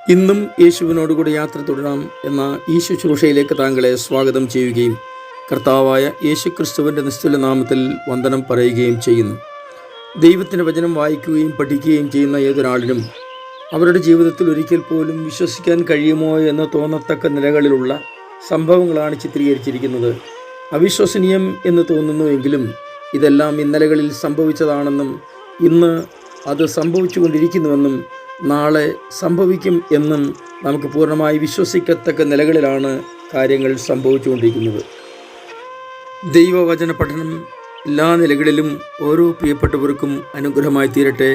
ഇന്നും യേശുവിനോടുകൂടി യാത്ര തുടരാം എന്ന ഈ ശുശ്രൂഷയിലേക്ക് താങ്കളെ സ്വാഗതം ചെയ്യുകയും കർത്താവായ യേശുക്രിസ്തുവിൻ്റെ നിസ്തുല നാമത്തിൽ വന്ദനം പറയുകയും ചെയ്യുന്നു. ദൈവത്തിൻ്റെ വചനം വായിക്കുകയും പഠിക്കുകയും ചെയ്യുന്ന ഏതൊരാളിനും അവരുടെ ജീവിതത്തിൽ ഒരിക്കൽ പോലും വിശ്വസിക്കാൻ കഴിയുമോ എന്ന് തോന്നത്തക്ക നിലകളിലുള്ള സംഭവങ്ങളാണ് ചിത്രീകരിച്ചിരിക്കുന്നത്. അവിശ്വസനീയം എന്ന് തോന്നുന്നുവെങ്കിലും ഇതെല്ലാം ഇന്നലകളിൽ സംഭവിച്ചതാണെന്നും ഇന്ന് അത് സംഭവിച്ചുകൊണ്ടിരിക്കുന്നുവെന്നും നാളെ സംഭവിക്കും എന്നും നമുക്ക് പൂർണ്ണമായി വിശ്വസിക്കത്തക്ക നിലകളിലാണ് കാര്യങ്ങൾ സംഭവിച്ചുകൊണ്ടിരിക്കുന്നത്. ദൈവവചന പഠനം എല്ലാ നിലകളിലും ഓരോ പ്രിയപ്പെട്ടവർക്കും അനുഗ്രഹമായി തീരട്ടെ.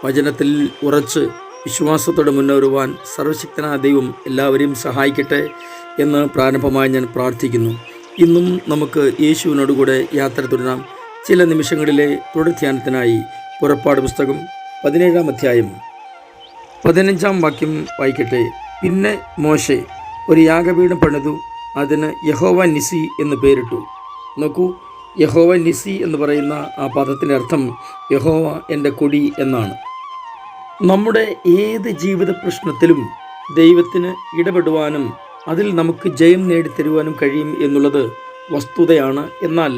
വചനത്തിൽ ഉറച്ച് വിശ്വാസത്തോടെ മുന്നേറുവാൻ സർവശക്തനായ ദൈവം എല്ലാവരെയും സഹായിക്കട്ടെ എന്ന് പ്രാരംഭമായി ഞാൻ പ്രാർത്ഥിക്കുന്നു. ഇന്നും നമുക്ക് യേശുവിനോടുകൂടെ യാത്ര തുടരാം. ചില നിമിഷങ്ങളിലെ തുടർധ്യാനത്തിനായി പുറപ്പാട് പുസ്തകം 17-ാം അധ്യായം 15-ാം വാക്യം വായിക്കട്ടെ. പിന്നെ മോശെ ഒരു യാഗപീഠം പണിതു, അതിന് യഹോവ നിസി എന്ന് പേരിട്ടു. നോക്കൂ, യഹോവ നിസി എന്ന് പറയുന്ന ആ പദത്തിൻ്റെ അർത്ഥം യഹോവ എൻ്റെ കൊടി എന്നാണ്. നമ്മുടെ ഏത് ജീവിത പ്രശ്നത്തിലും ദൈവത്തിന് ഇടപെടുവാനും അതിൽ നമുക്ക് ജയം നേടിത്തരുവാനും കഴിയും എന്നുള്ളത് വസ്തുതയാണ്. എന്നാൽ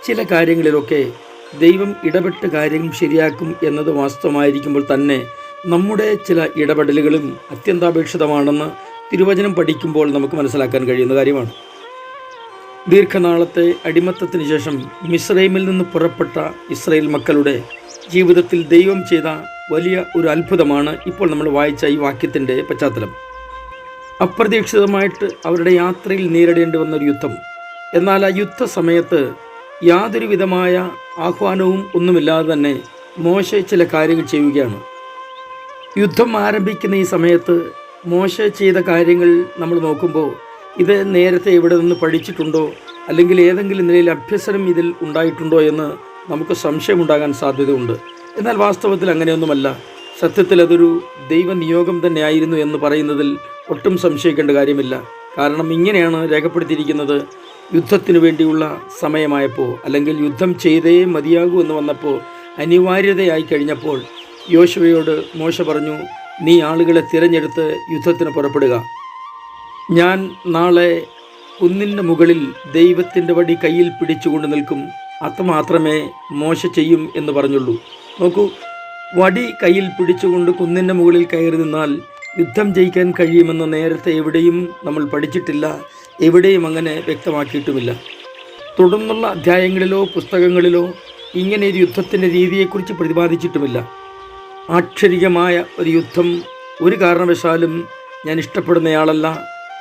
ചില കാര്യങ്ങളിലൊക്കെ ദൈവം ഇടപെട്ട് കാര്യം ശരിയാക്കും എന്നത് വാസ്തവമായിരിക്കുമ്പോൾ തന്നെ നമ്മുടെ ചില ഇടപെടലുകളും അത്യന്താപേക്ഷിതമാണെന്ന് തിരുവചനം പഠിക്കുമ്പോൾ നമുക്ക് മനസ്സിലാക്കാൻ കഴിയുന്ന കാര്യമാണ്. ദീർഘനാളത്തെ അടിമത്തത്തിന് ശേഷം മിസ്രൈമിൽ നിന്ന് പുറപ്പെട്ട ഇസ്രായേൽ മക്കളുടെ ജീവിതത്തിൽ ദൈവം ചെയ്ത വലിയ ഒരു അത്ഭുതമാണ് ഇപ്പോൾ നമ്മൾ വായിച്ച ഈ വാക്യത്തിൻ്റെ പശ്ചാത്തലം. അപ്രതീക്ഷിതമായിട്ട് അവരുടെ യാത്രയിൽ നേരിടേണ്ടി വന്നൊരു യുദ്ധം. എന്നാൽ ആ യുദ്ധ സമയത്ത് യാതൊരു വിധമായ ആഹ്വാനവും ഒന്നുമില്ലാതെ തന്നെ മോശെ ചില കാര്യങ്ങൾ ചെയ്യുകയാണ്. യുദ്ധം ആരംഭിക്കുന്ന ഈ സമയത്ത് മോശെ ചെയ്ത കാര്യങ്ങൾ നമ്മൾ നോക്കുമ്പോൾ ഇത് നേരത്തെ ഇവിടെ നിന്ന് പഠിച്ചിട്ടുണ്ടോ അല്ലെങ്കിൽ ഏതെങ്കിലും നിലയിൽ അഭ്യസനം ഇതിൽ ഉണ്ടായിട്ടുണ്ടോ എന്ന് നമുക്ക് സംശയമുണ്ടാകാൻ സാധ്യതയുണ്ട്. എന്നാൽ വാസ്തവത്തിൽ അങ്ങനെയൊന്നുമല്ല. സത്യത്തിൽ അതൊരു ദൈവനിയോഗം തന്നെയായിരുന്നു എന്ന് പറയുന്നതിൽ ഒട്ടും സംശയിക്കേണ്ട കാര്യമില്ല. കാരണം ഇങ്ങനെയാണ് രേഖപ്പെടുത്തിയിരിക്കുന്നത്: യുദ്ധത്തിനു വേണ്ടിയുള്ള സമയമായപ്പോൾ അല്ലെങ്കിൽ യുദ്ധം ചെയ്തേ മതിയാകൂ എന്ന് വന്നപ്പോൾ, അനിവാര്യതയായി കഴിഞ്ഞപ്പോൾ യോശുവയോട് മോശ പറഞ്ഞു, നീ ആളുകളെ തിരഞ്ഞെടുത്ത് യുദ്ധത്തിന് പുറപ്പെടുക. ഞാൻ നാളെ കുന്നിൻ്റെ മുകളിൽ ദൈവത്തിൻ്റെ വടി കയ്യിൽ പിടിച്ചുകൊണ്ട് നിൽക്കും. അത്രമാത്രമേ മോശ ചെയ്യും എന്ന് പറഞ്ഞുള്ളൂ. നോക്കൂ, വടി കയ്യിൽ പിടിച്ചുകൊണ്ട് കുന്നിൻ്റെ മുകളിൽ കയറി നിന്നാൽ യുദ്ധം ജയിക്കാൻ കഴിയുമെന്ന് നേരത്തെ എവിടെയും നമ്മൾ പഠിച്ചിട്ടില്ല, എവിടെയും അങ്ങനെ വ്യക്തമാക്കിയിട്ടുമില്ല. തുടർന്നുള്ള അധ്യായങ്ങളിലോ പുസ്തകങ്ങളിലോ ഇങ്ങനെ ഒരു യുദ്ധത്തിൻ്റെ രീതിയെക്കുറിച്ച് പ്രതിപാദിച്ചിട്ടുമില്ല. ആക്ഷരികമായ ഒരു യുദ്ധം ഒരു കാരണവശാലും ഞാൻ ഇഷ്ടപ്പെടുന്നയാളല്ല,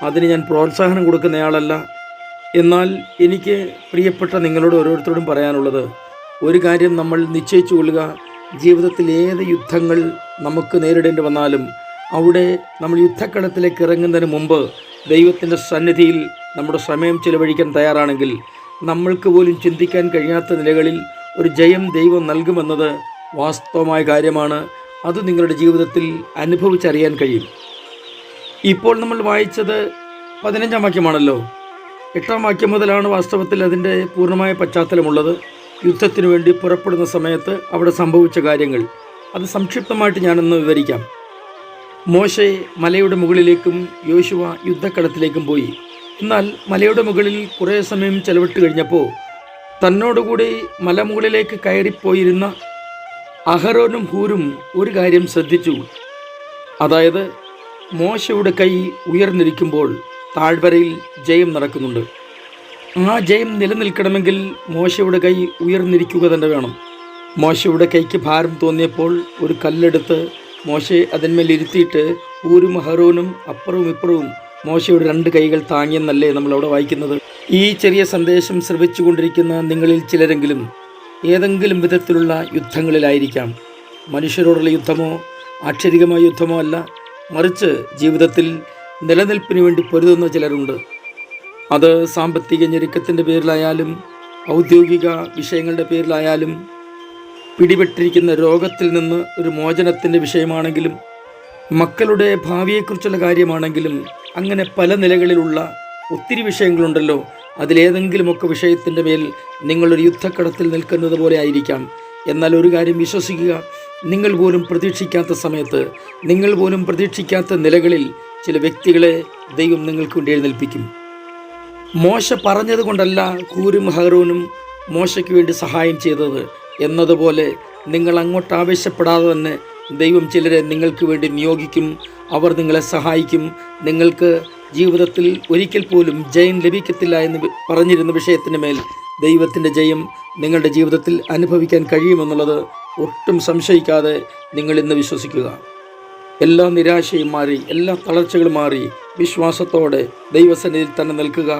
അതിന് ഞാൻ പ്രോത്സാഹനം കൊടുക്കുന്നയാളല്ല. എന്നാൽ എനിക്ക് പ്രിയപ്പെട്ട നിങ്ങളോട് ഓരോരുത്തരോടും പറയാനുള്ളത് ഒരു കാര്യം നമ്മൾ നിശ്ചയിച്ചു കൊള്ളുക: ജീവിതത്തിൽ ഏത് യുദ്ധങ്ങൾ നമുക്ക് നേരിടേണ്ടി വന്നാലും അവിടെ നമ്മൾ യുദ്ധക്കളത്തിലേക്ക് ഇറങ്ങുന്നതിന് മുമ്പ് ദൈവത്തിൻ്റെ സന്നിധിയിൽ നമ്മുടെ സമയം ചിലവഴിക്കാൻ തയ്യാറാണെങ്കിൽ നമ്മൾക്ക് പോലും ചിന്തിക്കാൻ കഴിയാത്ത നിലകളിൽ ഒരു ജയം ദൈവം നൽകുമെന്നത് വാസ്തവമായ കാര്യമാണ്. അത് നിങ്ങളുടെ ജീവിതത്തിൽ അനുഭവിച്ചറിയാൻ കഴിയും. ഇപ്പോൾ നമ്മൾ വായിച്ചത് 15-ാം വാക്യമാണല്ലോ. 8-ാം വാക്യം മുതലാണ് വാസ്തവത്തിൽ അതിൻ്റെ പൂർണ്ണമായ പശ്ചാത്തലമുള്ളത്. യുദ്ധത്തിനു വേണ്ടി പുറപ്പെടുന്ന സമയത്ത് അവിടെ സംഭവിച്ച കാര്യങ്ങൾ അത് സംക്ഷിപ്തമായിട്ട് ഞാനൊന്ന് വിവരിക്കാം. മോശെ മലയുടെ മുകളിലേക്കും യോശുവ യുദ്ധക്കളത്തിലേക്കും പോയി. എന്നാൽ മലയുടെ മുകളിൽ കുറേ സമയം ചെലവിട്ട് കഴിഞ്ഞപ്പോൾ തന്നോടുകൂടി മലമുകളിലേക്ക് കയറിപ്പോയിരുന്ന അഹരോനും ഹൂരും ഒരു കാര്യം ശ്രദ്ധിച്ചു. അതായത്, മോശയുടെ കൈ ഉയർന്നിരിക്കുമ്പോൾ താഴ്വരയിൽ ജയം നടക്കുന്നുണ്ട്. ആ ജയം നിലനിൽക്കണമെങ്കിൽ മോശയുടെ കൈ ഉയർന്നിരിക്കുക തന്നെ വേണം. മോശയുടെ കൈക്ക് ഭാരം തോന്നിയപ്പോൾ ഒരു കല്ലെടുത്ത് മോശെ അതിന്മേൽ ഇരുത്തിയിട്ട് ഹൂരും അഹരോനും അപ്പുറവും ഇപ്പുറവും മോശയുടെ 2 കൈകൾ താങ്ങിയെന്നല്ലേ നമ്മളവിടെ വായിക്കുന്നത്. ഈ ചെറിയ സന്ദേശം ശ്രവിച്ചു കൊണ്ടിരിക്കുന്ന നിങ്ങളിൽ ചിലരെങ്കിലും ഏതെങ്കിലും വിധത്തിലുള്ള യുദ്ധങ്ങളിലായിരിക്കാം. മനുഷ്യരോടുള്ള യുദ്ധമോ ആക്ഷരികമായ യുദ്ധമോ അല്ല, മറിച്ച് ജീവിതത്തിൽ നിലനിൽപ്പിന് വേണ്ടി പൊരുതുന്ന ചിലരുണ്ട്. അത് സാമ്പത്തിക ഞെരുക്കത്തിൻ്റെ പേരിലായാലും ഔദ്യോഗിക വിഷയങ്ങളുടെ പേരിലായാലും പിടിപെട്ടിരിക്കുന്ന രോഗത്തിൽ നിന്ന് ഒരു മോചനത്തിൻ്റെ വിഷയമാണെങ്കിലും മക്കളുടെ ഭാവിയെക്കുറിച്ചുള്ള കാര്യമാണെങ്കിലും അങ്ങനെ പല നിലകളിലുള്ള ഒത്തിരി വിഷയങ്ങളുണ്ടല്ലോ. അതിലേതെങ്കിലുമൊക്കെ വിഷയത്തിൻ്റെ മേൽ നിങ്ങളൊരു യുദ്ധക്കടത്തിൽ നിൽക്കുന്നത് പോലെ ആയിരിക്കാം. എന്നാൽ ഒരു കാര്യം വിശ്വസിക്കുക, നിങ്ങൾ പോലും പ്രതീക്ഷിക്കാത്ത സമയത്ത്, നിങ്ങൾ പോലും പ്രതീക്ഷിക്കാത്ത നിലകളിൽ ചില വ്യക്തികളെ ദൈവം നിങ്ങൾക്ക് വേണ്ടി എഴുന്നേൽപ്പിക്കും. മോശ പറഞ്ഞത് കൊണ്ടല്ല ഹൂരും ഹറൂനും മോശയ്ക്ക് വേണ്ടി സഹായം ചെയ്തത് എന്നതുപോലെ നിങ്ങൾ അങ്ങോട്ട് ആവശ്യപ്പെടാതെ തന്നെ ദൈവം ചിലരെ നിങ്ങൾക്ക് വേണ്ടി നിയോഗിക്കും. അവർ നിങ്ങളെ സഹായിക്കും. നിങ്ങൾക്ക് ജീവിതത്തിൽ ഒരിക്കൽ പോലും ജയം ലഭിക്കത്തില്ല എന്ന് പറഞ്ഞിരുന്ന വിഷയത്തിന് മേൽ ദൈവത്തിൻ്റെ ജയം നിങ്ങളുടെ ജീവിതത്തിൽ അനുഭവിക്കാൻ കഴിയുമെന്നുള്ളത് ഒട്ടും സംശയിക്കാതെ നിങ്ങൾ ഇന്ന് വിശ്വസിക്കുക. എല്ലാ നിരാശയും മാറി, എല്ലാ തളർച്ചകളും മാറി വിശ്വാസത്തോടെ ദൈവസന്നിധിയിൽ തന്നെ നിൽക്കുക.